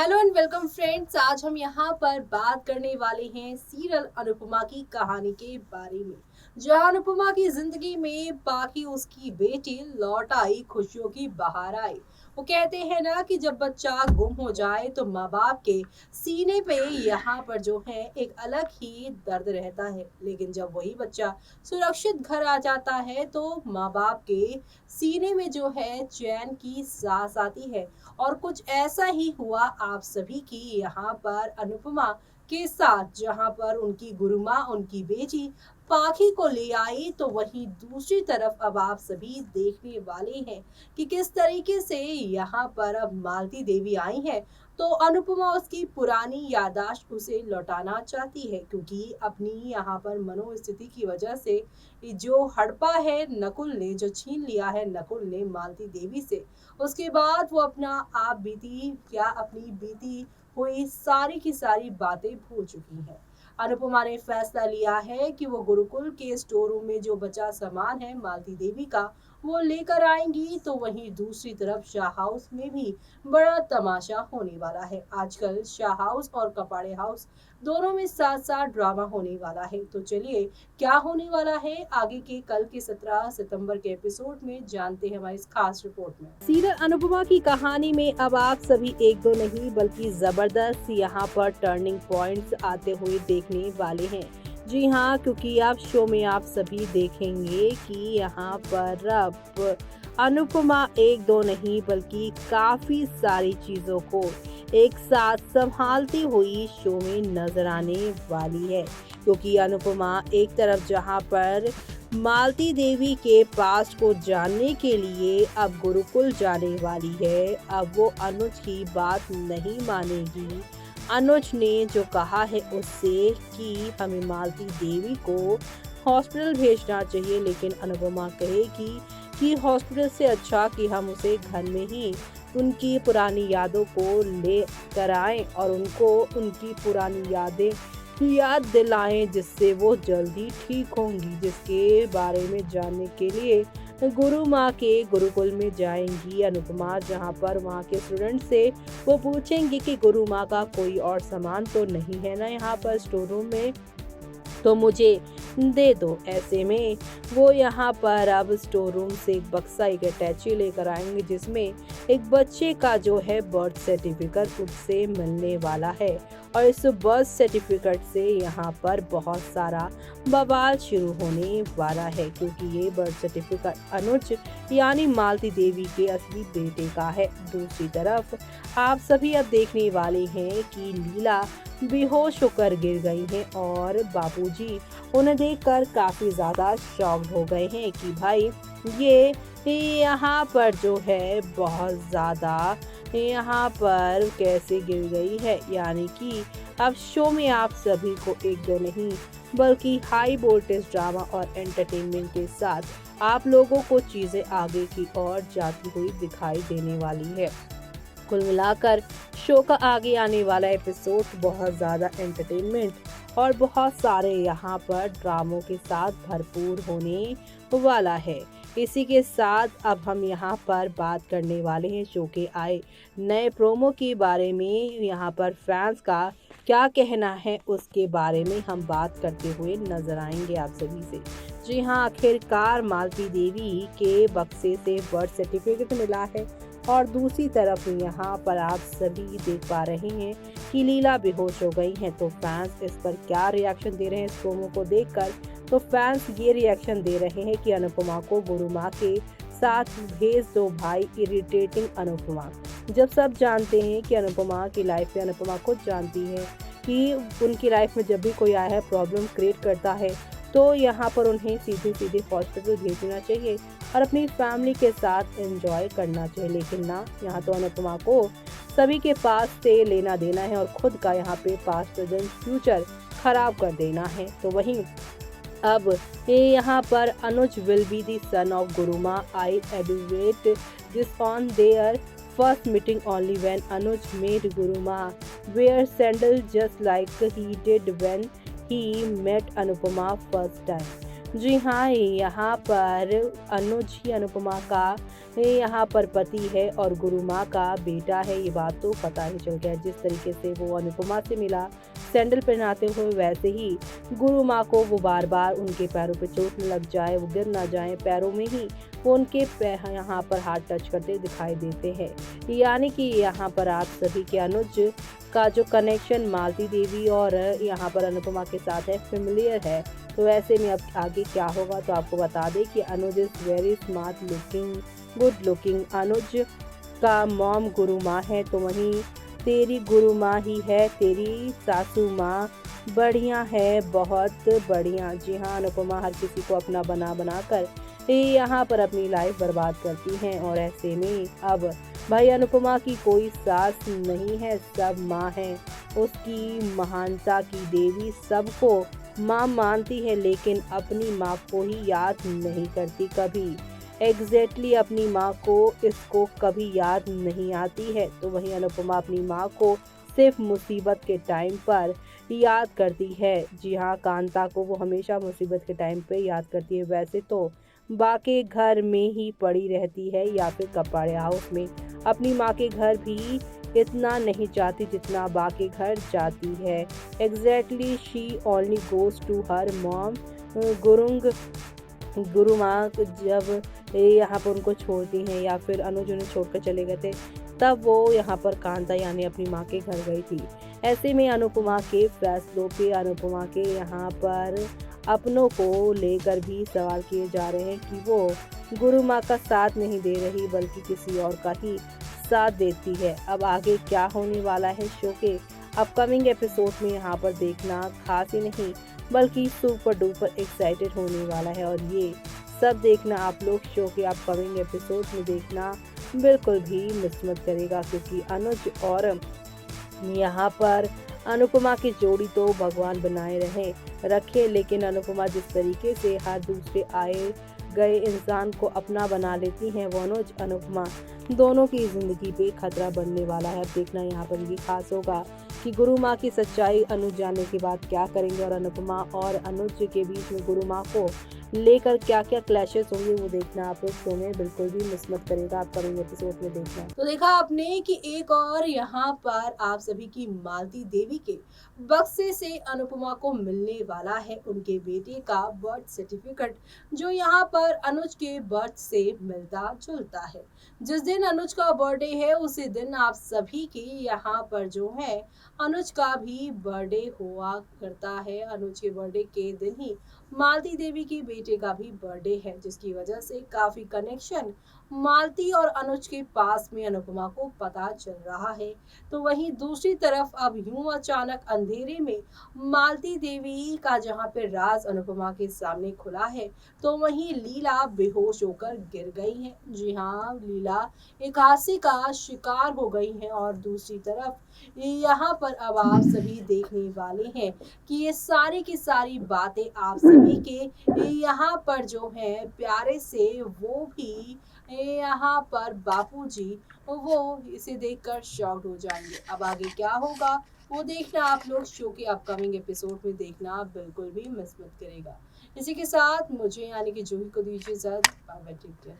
Hello and welcome friends. आज हम यहाँ पर बात करने वाले हैं सीरियल अनुपमा की कहानी के बारे में, जहाँ अनुपमा की जिंदगी में बाकी उसकी बेटी लौट आई, खुशियों की बहार आई। वो कहते हैं ना कि जब बच्चा गुम हो जाए तो माँ बाप के सीने पे यहाँ पर जो है एक अलग ही दर्द रहता है, लेकिन जब वही बच्चा सुरक्षित घर आ जाता है तो माँ बाप के सीने में जो है चैन की सांस आती है। और कुछ ऐसा ही हुआ आप सभी की यहाँ पर अनुपमा के साथ, जहाँ पर उनकी गुरुमा उनकी बेटी पाखी को ले आई, तो वहीं दूसरी तरफ अब आप सभी देखने वाले हैं कि किस तरीके से यहाँ पर अब मालती देवी आई है। तो अनुपमा उसकी पुरानी यादाश्त उसे लौटाना चाहती है, क्योंकि अपनी यहाँ पर मनोस्थिति की वजह से जो हड़पा है नकुल ने, जो छीन लिया है नकुल ने मालती देवी से, उसके बाद वो अपना आप बीती या अपनी बीती हुई सारी की सारी बातें भूल चुकी हैं। अनुपमा ने फैसला लिया है कि वो गुरुकुल के स्टोर रूम में जो बचा सामान है मालती देवी का, वो लेकर आएंगी। तो वहीं दूसरी तरफ शाह हाउस में भी बड़ा तमाशा होने वाला है। आजकल शाह हाउस और कपाड़े हाउस दोनों में साथ साथ ड्रामा होने वाला है। तो चलिए, क्या होने वाला है आगे के कल के 17 सितंबर के एपिसोड में जानते हैं हमारी इस खास रिपोर्ट में। सीरियल अनुपमा की कहानी में अब आप सभी एक दो नहीं बल्कि जबरदस्त यहाँ पर टर्निंग पॉइंट्स आते हुए देखने वाले हैं। जी हाँ, क्योंकि आप शो में आप सभी देखेंगे कि यहाँ पर अब अनुपमा एक दो नहीं बल्कि काफी सारी चीजों को एक साथ संभालती हुई शो में नजर आने वाली है। क्योंकि अनुपमा एक तरफ जहां पर मालती देवी के पास्ट को जानने के लिए अब गुरुकुल जाने वाली है, अब वो अनुज की बात नहीं मानेगी। अनुज ने जो कहा है उससे कि हमें मालती देवी को हॉस्पिटल भेजना चाहिए, लेकिन अनुपमा कहेगी कि हॉस्पिटल से अच्छा कि हम उसे घर में ही उनकी पुरानी यादों को ले कर आएं और उनको उनकी पुरानी यादें याद दिलाएं, जिससे वो जल्दी ठीक होंगी। जिसके बारे में जानने के लिए गुरु माँ के गुरुकुल में जाएंगी अनुपमा, जहाँ पर वहाँ के स्टूडेंट से वो पूछेंगी कि गुरु माँ का कोई और सामान तो नहीं है ना यहाँ पर स्टोर रूम में, तो मुझे दे दो। ऐसे में वो यहाँ पर अब स्टोर रूम से एक बक्सा, एक अटैची लेकर आएंगे, जिसमें एक बच्चे का जो है बर्थ सर्टिफिकेट उससे मिलने वाला है। और इस बर्थ सर्टिफिकेट से यहाँ पर बहुत सारा बवाल शुरू होने वाला है, क्योंकि ये बर्थ सर्टिफिकेट अनुज यानी मालती देवी के असली बेटे का है। दूसरी तरफ आप सभी अब देखने वाले हैं कि लीला बेहोश होकर गिर गई हैं और बाबूजी उन्हें देखकर काफी ज्यादा शॉक्ड हो गए हैं कि भाई ये यहाँ पर जो है बहुत ज्यादा यहाँ पर कैसे गिर गई है। यानी कि अब शो में आप सभी को एक दो नहीं बल्कि हाई वोल्टेज ड्रामा और एंटरटेनमेंट के साथ आप लोगों को चीजें आगे की ओर जाती हुई दिखाई देने वाली है। कुल मिलाकर शो का आगे आने वाला एपिसोड बहुत ज़्यादा एंटरटेनमेंट और बहुत सारे यहाँ पर ड्रामों के साथ भरपूर होने वाला है। इसी के साथ अब हम यहाँ पर बात करने वाले हैं शो के आए नए प्रोमो के बारे में। यहाँ पर फैंस का क्या कहना है उसके बारे में हम बात करते हुए नजर आएंगे आप सभी से। जी हाँ, आखिरकार मालती देवी के बक्से से बर्थ सर्टिफिकेट मिला है और दूसरी तरफ यहाँ पर आप सभी देख पा रहे हैं कि लीला बेहोश हो गई हैं। तो फैंस इस पर क्या रिएक्शन दे रहे हैं इस प्रोमो को देखकर? तो फैंस ये रिएक्शन दे रहे हैं कि अनुपमा को गुरु माँ के साथ भेज दो भाई, इरिटेटिंग अनुपमा। जब सब जानते हैं कि अनुपमा की लाइफ में, अनुपमा खुद जानती है कि उनकी लाइफ में जब भी कोई आया है प्रॉब्लम क्रिएट करता है, तो यहाँ पर उन्हें सीधे सीधे हॉस्पिटल भेजना चाहिए और अपनी फैमिली के साथ एंजॉय करना चाहिए। लेकिन ना, यहाँ तो अनुपमा को सभी के पास से लेना देना है और खुद का यहाँ पे पास्ट प्रेजेंट फ्यूचर खराब कर देना है। तो वहीं अब यहाँ पर Anuj will be the son of Gurumaa. I एडुएट this on their first meeting only when Anuj made Gurumaa wear sandals just like he did when he met Anupama first time. जी हाँ, यहाँ पर अनुज ही अनुपमा का यहाँ पर पति है और गुरु माँ का बेटा है, ये बात तो पता ही चल गया। जिस तरीके से वो अनुपमा से मिला सैंडल पहनाते हुए, वैसे ही गुरु माँ को वो बार बार उनके पैरों पे चोट न लग जाए, वो गिर ना जाए, पैरों में ही वो उनके यहाँ पर हाथ टच करते दिखाई देते हैं। यानी कि यहाँ पर आप सभी के अनुज का जो कनेक्शन मालती देवी और यहाँ पर अनुपमा के साथ है, फेमिलियर है। तो ऐसे में अब आगे क्या होगा, तो आपको बता दें कि Anuj is very smart looking, good looking. Anuj का मॉम गुरु माँ है, तो वहीं तेरी गुरु माँ ही है तेरी सासू माँ, बढ़िया है, बहुत बढ़िया। जी हाँ, अनुपमा हर किसी को अपना बना बना कर यहाँ पर अपनी लाइफ बर्बाद करती हैं और ऐसे में अब भाई अनुपमा की कोई सास नहीं है, सब माँ है। उसकी महानता की देवी सबको माँ मानती है, लेकिन अपनी माँ को ही याद नहीं करती कभी। एग्जैक्टली अपनी माँ को इसको कभी याद नहीं आती है। तो वहीं अनुपमा अपनी माँ को सिर्फ मुसीबत के टाइम पर याद करती है। जी हाँ, कांता को वो हमेशा मुसीबत के टाइम पे याद करती है। वैसे तो बाके घर में ही पड़ी रहती है या फिर कपड़े हाउस में, अपनी माँ के घर भी इतना नहीं जाती जितना बाके घर जाती है। Exactly she only goes to her mom Gurung. गुरु माँ जब यहाँ पर उनको छोड़ती हैं या फिर अनुज उन्हें छोड़कर चले गए थे, तब वो यहाँ पर कांता यानी अपनी माँ के घर गई थी। ऐसे में अनुपमा के फैसलों पे, अनुपमा के यहाँ पर अपनों को लेकर भी सवाल किए जा रहे हैं कि वो गुरु माँ का साथ नहीं दे रही बल्कि किसी और का ही साथ देती है। अब आगे क्या होने वाला है शो के अपकमिंग एपिसोड में, यहाँ पर देखना खास ही नहीं बल्कि सुपर डुपर एक्साइटेड होने वाला है। और ये सब देखना आप लोग शो के अपकमिंग एपिसोड में देखना बिल्कुल भी मिस मत करेगा, क्योंकि अनुज और यहाँ पर अनुपमा की जोड़ी तो भगवान बनाए रखे, लेकिन अनुपमा जिस तरीके से हर दूसरे आए गए इंसान को अपना बना लेती हैं, वो अनुज अनुपमा दोनों की जिंदगी पे खतरा बनने वाला है। अब देखना यहाँ पर भी खास होगा कि गुरु माँ की सच्चाई अनुज जानने के बाद क्या करेंगे और अनुपमा और अनुज के बीच में गुरु माँ को लेकर क्या क्या क्लैशेस होंगे, वो देखना आप लोग शो में बिल्कुल भी मिस मत करेगा, आप करेंगे एपिसोड में देखना। तो देखा आपने कि एक और यहाँ पर आप सभी की मालती देवी के बक्से से अनुपमा को मिलने वाला है उनके बेटे का बर्थ सर्टिफिकेट, जो यहाँ पर अनुज के बर्थ से मिलता जुलता है। जिस दिन अनुज का बर्थडे है उसी दिन आप सभी के यहाँ पर जो है अनुज का भी बर्थडे हुआ करता है। अनुज के बर्थडे के दिन ही मालती देवी की बेटे का भी बर्थडे है, जिसकी वजह से काफी कनेक्शन मालती और अनुज के पास में अनुपमा को पता चल रहा है। तो वहीं दूसरी तरफ अब यूं अचानक अंधेरे में मालती देवी का जहां पे राज अनुपमा के सामने खुला है, तो वहीं लीला बेहोश होकर गिर गई है। जी हाँ, लीला एक हादसे का शिकार हो गई है और दूसरी तरफ यहाँ पर अब आप सभी देखने वाले हैं कि ये सारी की सारी बातें आप सभी के यहाँ पर जो है प्यारे से वो भी यहाँ पर बापूजी वो इसे देखकर शॉक्ड हो जाएंगे। अब आगे क्या होगा वो देखना आप लोग शो के अपकमिंग एपिसोड में देखना बिल्कुल भी मिस मत करेगा। इसी के साथ मुझे यानी कि जूही को दीजिए इजाजत। Bye bye, take care.